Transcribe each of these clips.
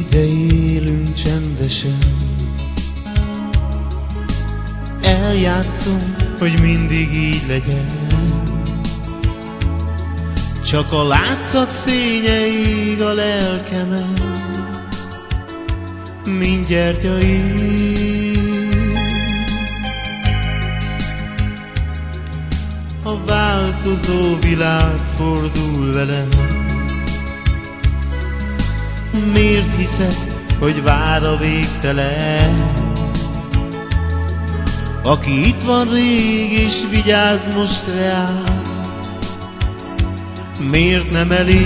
de élünk csendesen. Eljátszom, hogy mindig így legyen. Csak a látszat fényeig a lelkemen, mint gyertyaig. A változó világ fordul velem. Miért hiszed, hogy vár a végtelen? Aki itt van rég és vigyáz most reál, miért nem elég?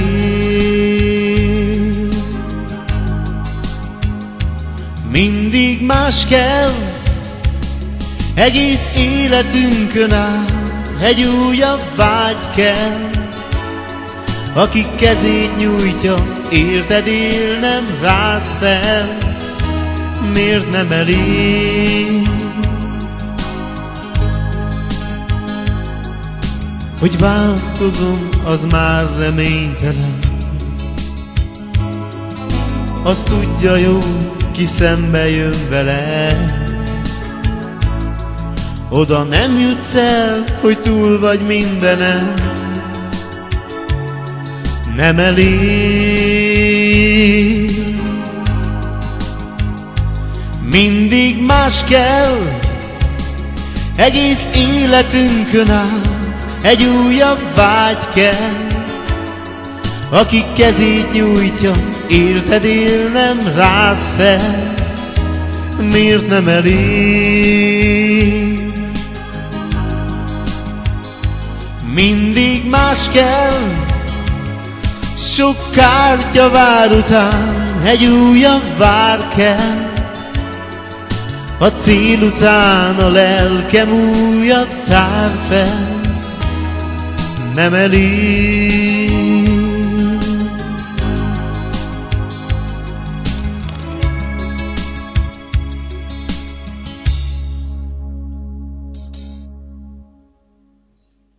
Mindig más kell, egész életünkön át egy újabb vágy kell. Aki kezét nyújtja, érted, él, nem rász fel, miért nem elég? Hogy változom, az már reménytelen. Azt tudja jó, ki szembe jön vele. Oda nem jutsz el, hogy túl vagy mindenen. Nem elég. Mindig más kell, egész életünkön át egy újabb vágy kell. Aki kezét nyújtja, érted, él, nem rász fel, miért nem elég? Mindig más kell, sok kártya vár után egy újabb vár kell. A cél után a lelkem újat tár fel, nem elég.